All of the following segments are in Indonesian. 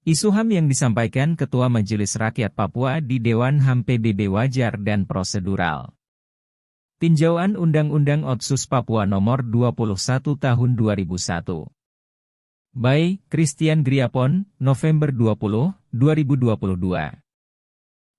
Isu HAM yang disampaikan Ketua Majelis Rakyat Papua di Dewan HAM PBB wajar dan prosedural. Tinjauan Undang-Undang Otsus Papua Nomor 21 Tahun 2001. By Christian Griapon, November 20, 2022.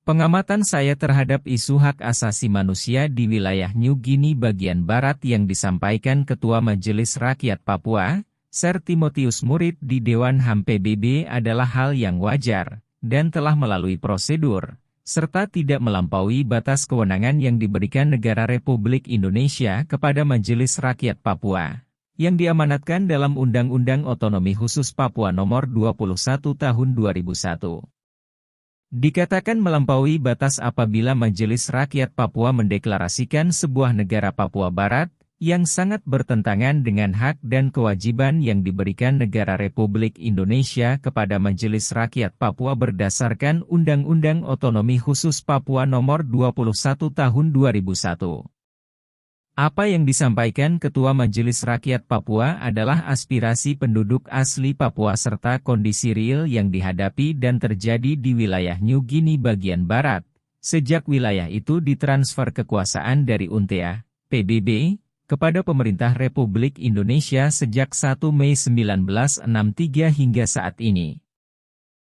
Pengamatan saya terhadap isu hak asasi manusia di wilayah New Guinea bagian barat yang disampaikan Ketua Majelis Rakyat Papua, Sir Timotius Murib di Dewan HAM PBB adalah hal yang wajar, dan telah melalui prosedur, serta tidak melampaui batas kewenangan yang diberikan Negara Republik Indonesia kepada Majelis Rakyat Papua, yang diamanatkan dalam Undang-Undang Otonomi Khusus Papua Nomor 21 Tahun 2001. Dikatakan melampaui batas apabila Majelis Rakyat Papua mendeklarasikan sebuah negara Papua Barat, yang sangat bertentangan dengan hak dan kewajiban yang diberikan Negara Republik Indonesia kepada Majelis Rakyat Papua berdasarkan Undang-Undang Otonomi Khusus Papua Nomor 21 Tahun 2001. Apa yang disampaikan Ketua Majelis Rakyat Papua adalah aspirasi penduduk asli Papua serta kondisi real yang dihadapi dan terjadi di wilayah New Guinea bagian barat, sejak wilayah itu ditransfer kekuasaan dari UNTEA, PBB, kepada pemerintah Republik Indonesia sejak 1 Mei 1963 hingga saat ini.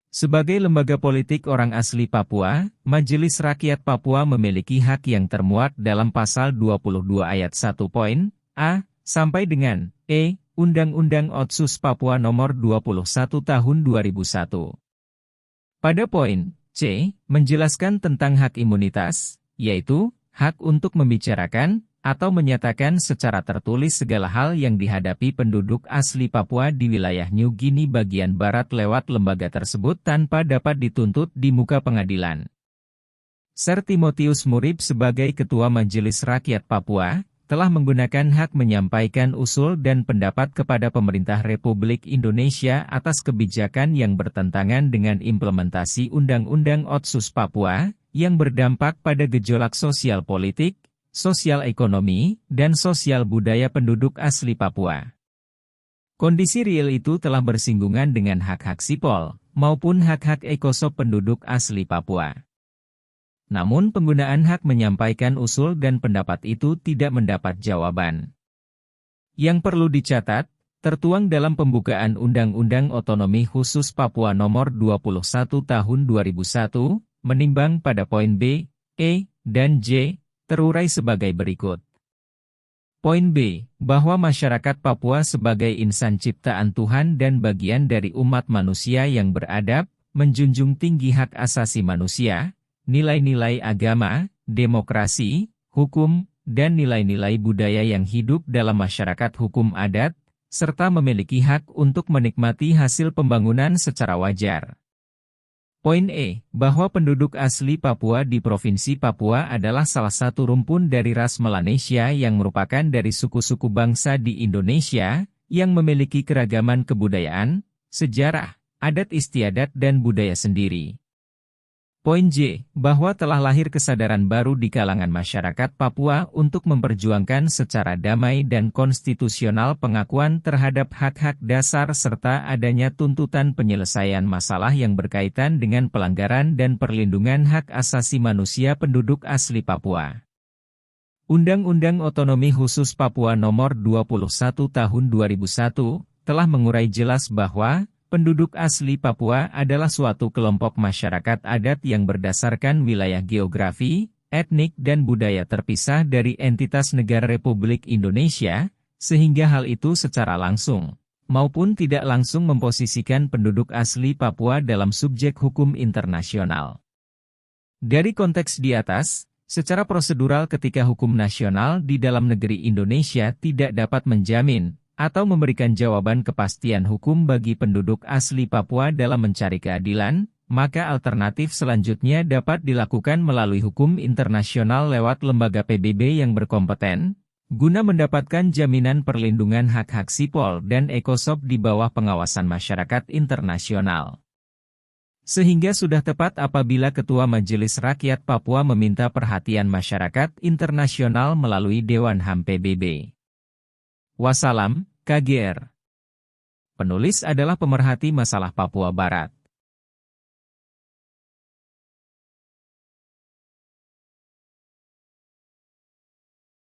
Sebagai lembaga politik orang asli Papua, Majelis Rakyat Papua memiliki hak yang termuat dalam Pasal 22 Ayat 1 poin A sampai dengan E, Undang-Undang Otsus Papua Nomor 21 Tahun 2001. Pada poin C, menjelaskan tentang hak imunitas, yaitu hak untuk membicarakan atau menyatakan secara tertulis segala hal yang dihadapi penduduk asli Papua di wilayah New Guinea bagian barat lewat lembaga tersebut tanpa dapat dituntut di muka pengadilan. Sir Timotius Murib sebagai Ketua Majelis Rakyat Papua, telah menggunakan hak menyampaikan usul dan pendapat kepada pemerintah Republik Indonesia atas kebijakan yang bertentangan dengan implementasi Undang-Undang Otsus Papua, yang berdampak pada gejolak sosial politik, sosial ekonomi, dan sosial budaya penduduk asli Papua. Kondisi real itu telah bersinggungan dengan hak-hak sipol, maupun hak-hak ekosop penduduk asli Papua. Namun penggunaan hak menyampaikan usul dan pendapat itu tidak mendapat jawaban. Yang perlu dicatat, tertuang dalam pembukaan Undang-Undang Otonomi Khusus Papua Nomor 21 Tahun 2001, menimbang pada poin B, E, dan J, terurai sebagai berikut. Poin B, bahwa masyarakat Papua sebagai insan ciptaan Tuhan dan bagian dari umat manusia yang beradab, menjunjung tinggi hak asasi manusia, nilai-nilai agama, demokrasi, hukum, dan nilai-nilai budaya yang hidup dalam masyarakat hukum adat, serta memiliki hak untuk menikmati hasil pembangunan secara wajar. Poin E, bahwa penduduk asli Papua di Provinsi Papua adalah salah satu rumpun dari ras Melanesia yang merupakan dari suku-suku bangsa di Indonesia, yang memiliki keragaman kebudayaan, sejarah, adat istiadat dan budaya sendiri. Poin J, bahwa telah lahir kesadaran baru di kalangan masyarakat Papua untuk memperjuangkan secara damai dan konstitusional pengakuan terhadap hak-hak dasar serta adanya tuntutan penyelesaian masalah yang berkaitan dengan pelanggaran dan perlindungan hak asasi manusia penduduk asli Papua. Undang-Undang Otonomi Khusus Papua Nomor 21 Tahun 2001 telah mengurai jelas bahwa penduduk asli Papua adalah suatu kelompok masyarakat adat yang berdasarkan wilayah geografi, etnik dan budaya terpisah dari entitas negara Republik Indonesia, sehingga hal itu secara langsung, maupun tidak langsung memposisikan penduduk asli Papua dalam subjek hukum internasional. Dari konteks di atas, secara prosedural ketika hukum nasional di dalam negeri Indonesia tidak dapat menjamin, atau memberikan jawaban kepastian hukum bagi penduduk asli Papua dalam mencari keadilan, maka alternatif selanjutnya dapat dilakukan melalui hukum internasional lewat lembaga PBB yang berkompeten, guna mendapatkan jaminan perlindungan hak-hak sipol dan ekosop di bawah pengawasan masyarakat internasional. Sehingga sudah tepat apabila Ketua Majelis Rakyat Papua meminta perhatian masyarakat internasional melalui Dewan HAM PBB. Wassalam, KGR. Penulis adalah pemerhati masalah Papua Barat.